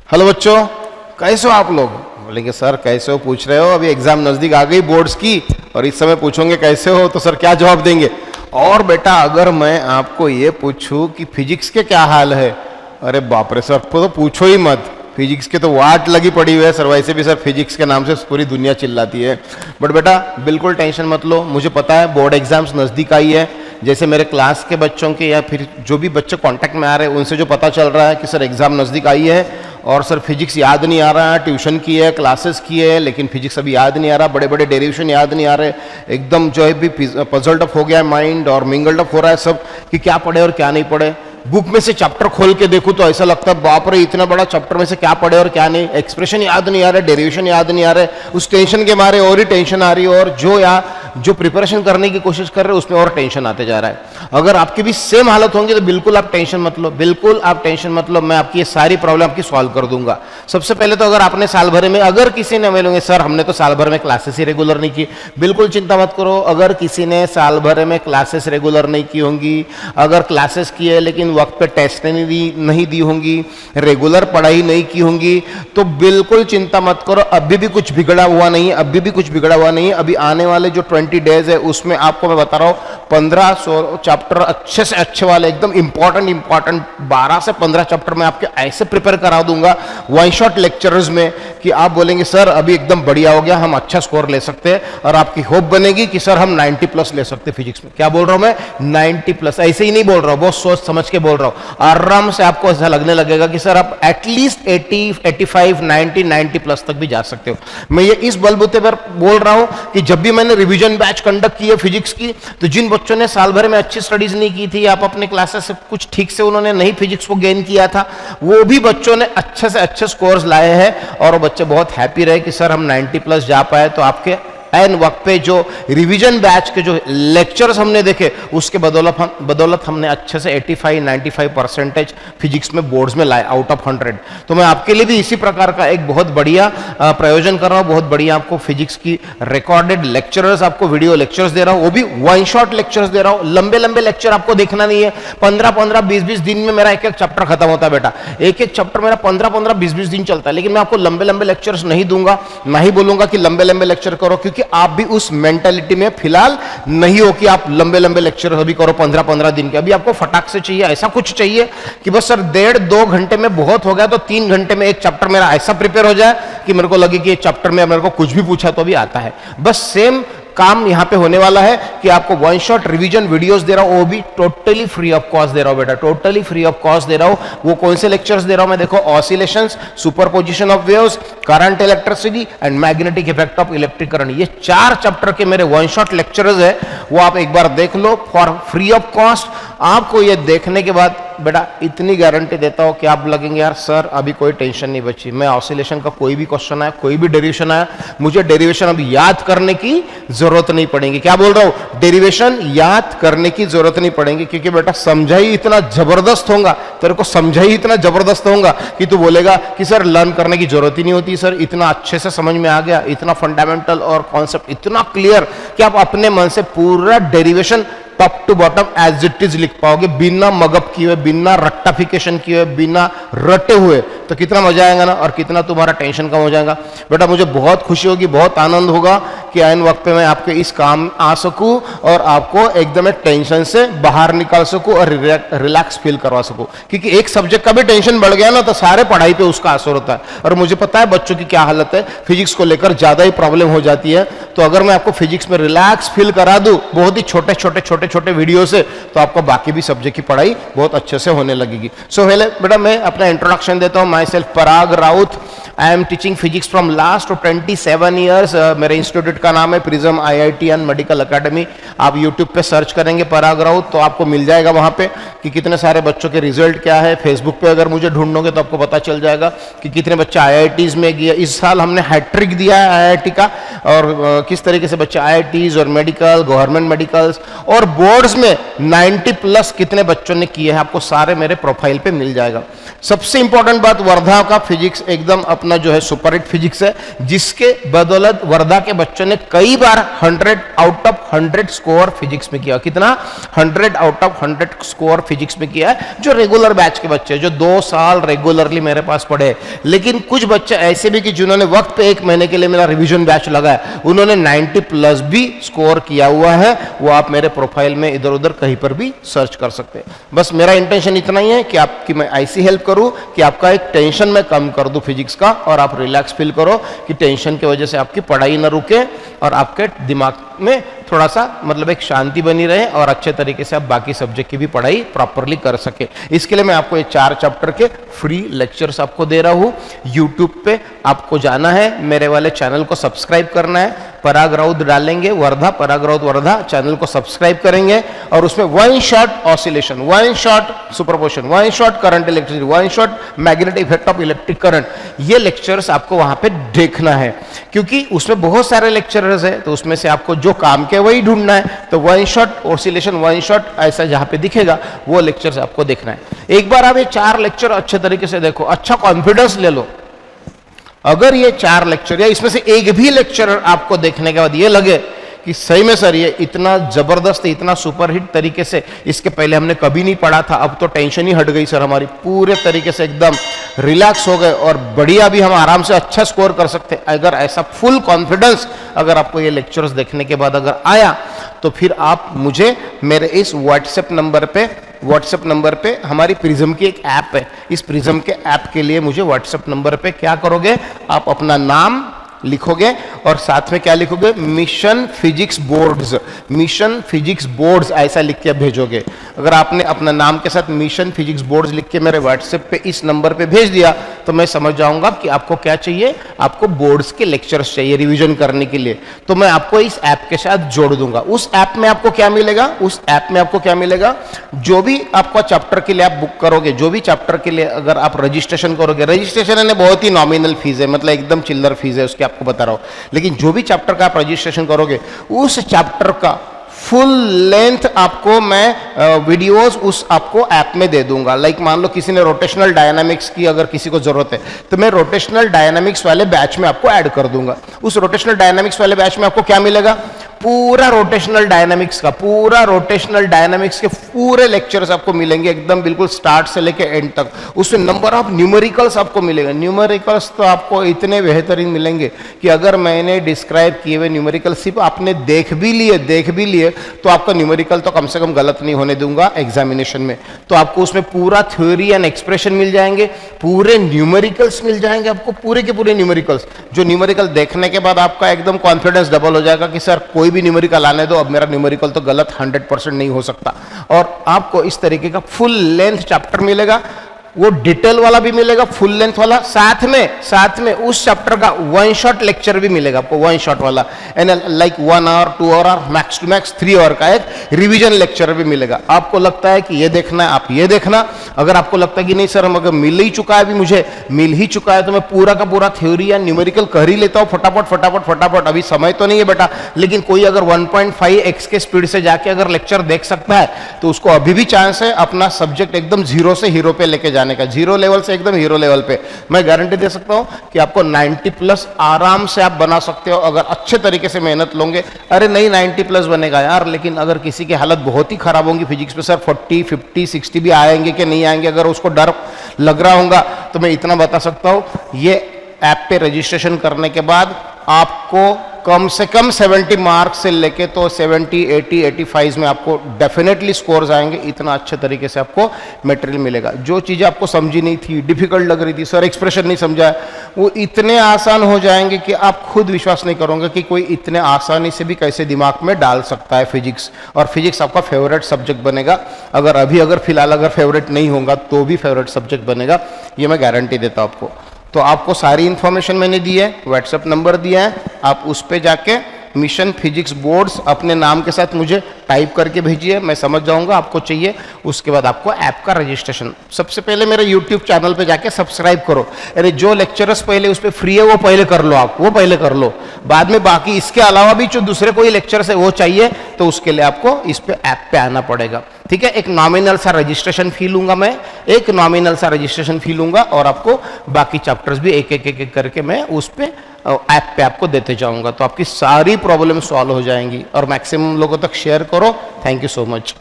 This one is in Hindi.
हेलो बच्चों, कैसे हो आप लोग? बोलेंगे सर कैसे हो पूछ रहे हो, अभी एग्जाम नजदीक आ गई बोर्ड्स की और इस समय पूछोगे कैसे हो तो सर क्या जवाब देंगे? और बेटा अगर मैं आपको ये पूछूं कि फिजिक्स के क्या हाल है, अरे बाप रे सर तो पूछो ही मत। फिजिक्स के तो वाट लगी पड़ी हुई है सर, वैसे भी सर फिजिक्स के नाम से पूरी दुनिया चिल्लाती है। बट बेटा बिल्कुल टेंशन मत लो, मुझे पता है बोर्ड एग्जाम्स नज़दीक आई है। जैसे मेरे क्लास के बच्चों के या फिर जो भी बच्चे कांटेक्ट में आ रहे हैं उनसे जो पता चल रहा है कि सर एग्ज़ाम नज़दीक आई है और सर फिजिक्स याद नहीं आ रहा है, ट्यूशन की है, क्लासेस की है, लेकिन फिजिक्स अभी याद नहीं आ रहा, बड़े बड़े डेरिवेशन याद नहीं आ रहे, एकदम जो है भी पजल्ड अप हो गया है माइंड और मिंगल्ड अप हो रहा है सब कि क्या पढ़े और क्या नहीं पढ़े। बुक में से चैप्टर खोल के देखूं तो ऐसा लगता है बाप रे इतना बड़ा चैप्टर में से क्या पढ़े और क्या नहीं, एक्सप्रेशन याद नहीं आ रहे, डेरिवेशन याद नहीं आ रहे, उस टेंशन के मारे और ही टेंशन आ रही है और जो प्रिपरेशन करने की कोशिश कर रहे हैं उसमें और टेंशन आते जा रहा है। अगर आपकी भी सेम हालत होंगी तो बिल्कुल आप टेंशन मत लो, बिल्कुल आप टेंशन मत लो, मैं आपकी ये सारी प्रॉब्लम आपकी सॉल्व कर दूंगा। सबसे पहले तो अगर आपने साल भर में, अगर किसी ने बोलेंगे सर हमने तो साल भर में क्लासेस ही रेगुलर नहीं की, बिल्कुल चिंता मत करो। अगर किसी ने साल भर में क्लासेस रेगुलर नहीं की होंगी, अगर क्लासेस की है लेकिन वक्त पे टेस्ट नहीं दी होंगी, रेगुलर पढ़ाई नहीं की होंगी, तो बिल्कुल चिंता मत करो, अभी भी कुछ बिगड़ा हुआ नहीं, अभी भी कुछ बिगड़ा हुआ नहीं। अभी आने वाले जो 20 डेज है उसमें आपको मैं बता रहा हूँ 15 चैप्टर अच्छे से अच्छे वाले एकदम इंपॉर्टेंट 12 से 15 चैप्टर में आपके ऐसे प्रिपेयर करा दूंगा वन शॉट लेक्चरर्स में कि आप बोलेंगे सर अभी एकदम बढ़िया हो गया, हम अच्छा स्कोर ले सकते हैं और आपकी होप बनेगी कि सर हम 90+ ले सकते हैं फिजिक्स में। क्या बोल रहा हूं मैं? 90+। ऐसे ही नहीं बोल रहा हूं, बहुत सोच समझ के बोल रहा हूं। आराम से आपको ऐसा लगने लगेगा कि सर आप एटलीस्ट 80, 85, 90+ तक भी जा सकते हो। मैं ये इस बलबूते पर बोल रहा हूं कि जब भी मैंने रिवीजन बैच कंडक्ट की है फिजिक्स की, तो जिन बच्चों ने साल भर में अच्छी स्टडीज नहीं की थी, आप अपने क्लासेस से कुछ ठीक से उन्होंने नहीं फिजिक्स को गेन किया था, वो भी बच्चों ने अच्छे से अच्छे स्कोर्स लाए हैं और वो बच्चे बहुत हैप्पी रहे कि सर हम 90+ जा पाए। तो आपके एन वक्त पे जो रिवीजन बैच के जो लेक्चर्स हमने देखे उसके बदौलत हमने अच्छे से 85, 95% फिजिक्स में बोर्ड्स में लाए आउट ऑफ 100। तो मैं आपके लिए भी इसी प्रकार का एक बहुत बढ़िया प्रयोजन कर रहा हूँ, बहुत बढ़िया आपको फिजिक्स की रिकॉर्डेड लेक्चरर्स, आपको वीडियो लेक्चर्स दे रहा हूँ, वो भी वन शॉट लेक्चर्स दे रहा हूँ। लंबे लंबे लेक्चर आपको देखना नहीं है, 15-15, 20-20 दिन में मेरा एक एक चैप्टर खत्म होता है बेटा, एक एक चैप्टर मेरा 15-15, 20-20 दिन चलता है। लेकिन मैं आपको लंबे लंबे लेक्चर्स नहीं दूंगा, मैं ही बोलूंगा कि लंबे लंबे लेक्चर करो, क्योंकि आप भी उस मेंटालिटी में फिलहाल नहीं हो कि आप लंबे लंबे लेक्चर अभी करो 15-15 दिन के। अभी आपको फटाक से चाहिए, ऐसा कुछ चाहिए कि बस सर 1.5-2 घंटे में बहुत हो गया तो 3 घंटे में एक चैप्टर मेरा ऐसा प्रिपेयर हो जाए कि मेरे को लगे कि ये चैप्टर में मेरे को कुछ भी पूछा तो भी आता है। बस सेम काम यहां पे होने वाला है कि आपको वन शॉट रिवीजन वीडियोस दे रहा हूं, वो भी टोटली फ्री ऑफ कॉस्ट दे रहा हूं बेटा, टोटली फ्री ऑफ कॉस्ट दे रहा हूं। वो कौन से लेक्चर्स दे रहा हूं मैं? देखो, oscillations, superposition of waves, current electricity and magnetic effect of electric current, ये 4 चैप्टर के मेरे वन शॉट लेक्चर्स है, वो आप एक बार देख लो फॉर फ्री ऑफ कॉस्ट। आपको ये देखने के बाद बेटा इतनी गारंटी देता हूं कि आप लगेंगे यार सर अभी कोई टेंशन नहीं बची, मैं ऑसिलेशन का कोई भी क्वेश्चन आया, कोई भी डेरिवेशन आया, मुझे डेरिवेशन अभी याद करने की जरूरत नहीं पड़ेगी। क्या बोल रहा हूं? डेरिवेशन याद करने की जरूरत नहीं पड़ेगी, क्योंकि बेटा समझा ही इतना जबरदस्त होगा, तेरे को समझा ही इतना जबरदस्त होगा कि तू बोलेगा कि सर लर्न करने की जरूरत ही नहीं होती, सर इतना अच्छे से समझ में आ गया, इतना फंडामेंटल और कॉन्सेप्ट इतना क्लियर कि आप अपने मन से पूरा derivation top to bottom as it is लिख पाओगे, बिना मगअप किए हुए, बिना रट्टाफिकेशन किए हुए, बिना रटे हुए। तो कितना मजा आएगा ना, और कितना तुम्हारा टेंशन कम हो जाएगा। बेटा मुझे बहुत खुशी होगी, बहुत आनंद होगा कि आइन वक्त पे मैं आपके इस काम आ सकूं और आपको एकदम टेंशन से बाहर निकाल सकूं और रिलैक्स फील करवा सकूं। क्योंकि एक सब्जेक्ट का भी टेंशन बढ़ गया ना तो सारे पढ़ाई पे उसका असर होता है, और मुझे पता है बच्चों की क्या हालत है, फिजिक्स को लेकर ज्यादा ही प्रॉब्लम हो जाती है। तो अगर मैं आपको फिजिक्स में रिलैक्स फील करा दूं बहुत ही छोटे वीडियो से, तो आपको बाकी भी सब्जेक्ट की पढ़ाई बहुत अच्छे से होने लगेगी। सो पहले बेटा मैं अपना इंट्रोडक्शन देता हूं। My self Parag Raut, I am teaching physics from last 27 years. मेरे इंस्टीट्यूट का नाम है prism IIT and medical academy. आप यूट्यूब पे सर्च करेंगे पराग राउत तो आपको मिल जाएगा वहां पे कि कितने सारे बच्चों के रिजल्ट क्या है। फेसबुक पे अगर मुझे ढूंढोगे तो आपको पता चल जाएगा कि कितने बच्चे IITs में गए। इस साल हमने हैट्रिक दिया है IIT का, और किस तरीके से बच्चे IITs और मेडिकल, गवर्नमेंट मेडिकल्स और बोर्ड्स में 90+ कितने बच्चों ने किए हैं, आपको सारे मेरे प्रोफाइल पे मिल जाएगा। सबसे इंपॉर्टेंट बात, वर्धा का फिजिक्स एकदम अपना अपना जो है सुपर हिट फिजिक्स है, जिसके बदौलत वर्धा के बच्चों ने कई बार 100 आउट ऑफ 100 स्कोर फिजिक्स में किया। कितना? 100 आउट ऑफ 100 स्कोर फिजिक्स में किया है, जो रेगुलर बैच के बच्चे जो 2 साल रेगुलरली मेरे पास पढ़े। लेकिन कुछ बच्चे ऐसे भी कि जिन्होंने वक्त पे 1 महीने के लिए मेरा रिवीजन बैच लगाया, उन्होंने 90 प्लस भी स्कोर किया हुआ है। वो आप मेरे प्रोफाइल में इधर उधर कहीं पर भी सर्च कर सकते हैं। बस मेरा इंटेंशन इतना ही है कि आपकी मैं ऐसी हेल्प करूं कि आपका एक टेंशन मैं कम कर दूं फिजिक्स का, और आप रिलैक्स फील करो कि टेंशन की वजह से आपकी पढ़ाई न रुके और आपके दिमाग में थोड़ा सा मतलब एक शांति बनी रहे और अच्छे तरीके से आप बाकी सब्जेक्ट की भी पढ़ाई प्रॉपरली कर सके। इसके लिए मैं आपको ये 4 चैप्टर के फ्री लेक्चर्स आपको दे रहा हूँ। यूट्यूब पे आपको जाना है, मेरे वाले चैनल को सब्सक्राइब करना है, पराग राउत डालेंगे वर्धा, पराग राउत वर्धा चैनल को सब्सक्राइब करेंगे, और उसमें 1 shot oscillation, 1 shot superposition, 1 shot current electricity, 1 shot magnetic effect of electric current, ये लेक्चर्स आपको वहां पे देखना है। क्योंकि उसमें बहुत सारे लेक्चरर्स है, तो उसमें से आपको जो काम के वही ढूंढना है। तो 1 शॉट ऑसिलेशन, 1 शॉट ऐसा जहां पे दिखेगा वो लेक्चर्स आपको देखना है। एक बार आप ये 4 लेक्चर अच्छे तरीके से देखो, अच्छा कॉन्फिडेंस ले लो। अगर ये 4 लेक्चर या इसमें से एक भी लेक्चर आपको देखने के बाद ये लगे कि सही में सर ये इतना जबरदस्त, इतना सुपरहिट तरीके से इसके पहले हमने कभी नहीं पढ़ा था, अब तो टेंशन ही हट गई सर हमारी, पूरे तरीके से एकदम रिलैक्स हो गए और बढ़िया भी हम आराम से अच्छा स्कोर कर सकते हैं, अगर ऐसा फुल कॉन्फिडेंस अगर आपको ये लेक्चर्स देखने के बाद अगर आया, तो फिर आप मुझे मेरे इस व्हाट्सएप नंबर पे हमारी प्रिज्म की एक ऐप है, इस प्रिज्म के ऐप के लिए मुझे व्हाट्सएप नंबर पे क्या करोगे, आप अपना नाम लिखोगे और साथ में क्या लिखोगे, mission physics boards, mission physics boards ऐसा लिख के भेजोगे। अगर आपने अपना नाम के साथ मिशन फिजिक्स बोर्ड्स लिख के मेरे व्हाट्सएप पे इस नंबर पे भेज दिया, तो मैं समझ जाऊंगा कि आपको क्या चाहिए, आपको बोर्ड्स के लेक्चर्स चाहिए रिवीजन करने के लिए। तो मैं आपको इस ऐप के साथ जोड़ दूंगा। उस ऐप में आपको क्या मिलेगा, उस ऐप में आपको क्या मिलेगा, जो भी आपका चैप्टर के लिए आप बुक करोगे, जो भी चैप्टर के लिए अगर आप रजिस्ट्रेशन करोगे, रजिस्ट्रेशन है बहुत ही नॉमिनल फीस है, मतलब एकदम चिल्लर फीस है उसकी, आपको बता रहा हूं। लेकिन जो भी चैप्टर का आप रजिस्ट्रेशन करोगे, उस चैप्टर का फुल लेंथ आपको मैं वीडियोस उस आपको ऐप में दे दूंगा। लाइक मान लो किसी ने रोटेशनल डायनामिक्स की अगर किसी को जरूरत है, तो मैं रोटेशनल डायनामिक्स वाले बैच में आपको ऐड कर दूंगा। उस रोटेशनल डायनामिक्स वाले बैच में आपको क्या मिलेगा, पूरा रोटेशनल डायनामिक्स का, पूरा रोटेशनल डायनामिक्स के पूरे लेक्चर्स आपको मिलेंगे, एकदम बिल्कुल स्टार्ट से लेके एंड तक। उसमें नंबर ऑफ न्यूमेरिकल्स आपको मिलेगा। न्यूमेरिकल्स तो आपको इतने बेहतरीन मिलेंगे कि अगर मैंने डिस्क्राइब किए हुए न्यूमेरिकल सिर्फ आपने देख भी लिए तो आपका न्यूमेरिकल तो कम से कम गलत नहीं होने दूंगा एग्जामिनेशन में। तो आपको उसमें पूरा थ्योरी एंड एक्सप्रेशन मिल जाएंगे, पूरे न्यूमेरिकल्स मिल जाएंगे आपको, पूरे के पूरे न्यूमेरिकल्स, जो न्यूमेरिकल देखने के बाद आपका एकदम कॉन्फिडेंस डबल हो जाएगा कि सर कोई भी न्यूमेरिकल आने दो, अब मेरा न्यूमेरिकल तो गलत 100% नहीं हो सकता। और आपको इस तरीके का फुल लेंथ चैप्टर मिलेगा, वो डिटेल वाला भी मिलेगा, फुल लेंथ वाला, साथ में उस चैप्टर का 1 शॉट लेक्चर भी मिलेगा आपको, 1 शॉट वाला, and like 1 hour 2 hour max to max 3 hour का एक रिवीजन लेक्चर भी मिलेगा। आपको लगता है कि ये देखना है, आप ये देखना। अगर आपको लगता है कि नहीं सर हम अगर मिल ही चुका है, अभी मुझे मिल ही चुका है, तो मैं पूरा का पूरा थ्योरी या न्यूमेरिकल कर ही लेता हूँ फटाफट, अभी समय तो नहीं है बेटा, लेकिन कोई अगर 1.5x के स्पीड से जाके अगर लेक्चर देख सकता है, तो उसको अभी भी चांस है अपना सब्जेक्ट एकदम 0 से हीरो पे लेके जाने का, 0 लेवल से एकदम हीरो लेवल पे। मैं गारंटी दे सकता हूं कि आपको 90 प्लस आराम से आप बना सकते हो अगर अच्छे तरीके से मेहनत लोगे। अरे नहीं 90 प्लस बनेगा यार, लेकिन अगर किसी की हालत बहुत ही खराब होगी फिजिक्स में, सर 40, 50, 60 भी आएंगे कि नहीं आएंगे, अगर उसको डर लग रहा होगा, तो मैं इतना बता सकता हूं, ये ऐप पे रजिस्ट्रेशन करने के बाद आपको कम से कम 70 मार्क्स से लेके तो 70, 80, 85 में आपको डेफिनेटली स्कोर्स आएंगे। इतना अच्छे तरीके से आपको मटेरियल मिलेगा। जो चीज़ें आपको समझी नहीं थी, डिफिकल्ट लग रही थी, सर एक्सप्रेशन नहीं समझा, वो इतने आसान हो जाएंगे कि आप खुद विश्वास नहीं करोगे कि कोई इतने आसानी से भी कैसे दिमाग में डाल सकता है फिजिक्स। और फिजिक्स आपका फेवरेट सब्जेक्ट बनेगा। अगर फिलहाल अगर फेवरेट नहीं होगा तो भी फेवरेट सब्जेक्ट बनेगा, ये मैं गारंटी देता हूँ आपको। तो आपको सारी इंफॉर्मेशन मैंने दी है, व्हाट्सएप नंबर दिया है, आप उस पे जाके मिशन फिजिक्स बोर्ड्स अपने नाम के साथ मुझे टाइप करके भेजिए, मैं समझ जाऊंगा आपको चाहिए। उसके बाद आपको ऐप का रजिस्ट्रेशन, सबसे पहले मेरे यूट्यूब चैनल पे जाके सब्सक्राइब करो। अरे जो लेक्चरर्स पहले उस पर फ्री है वो पहले कर लो, आप वो पहले कर लो, बाद में बाकी इसके अलावा भी जो दूसरे कोई लेक्चर्स है वो चाहिए तो उसके लिए आपको इस पे ऐप पे आना पड़ेगा। ठीक है, एक नॉमिनल सा रजिस्ट्रेशन फी लूंगा मैं, एक नॉमिनल सा रजिस्ट्रेशन फी लूंगा और आपको बाकी चैप्टर्स भी एक एक एक करके मैं उस पे ऐप पे आपको देते जाऊंगा, तो आपकी सारी प्रॉब्लम सॉल्व हो जाएंगी। और मैक्सिमम लोगों तक शेयर करो। Thank you so much.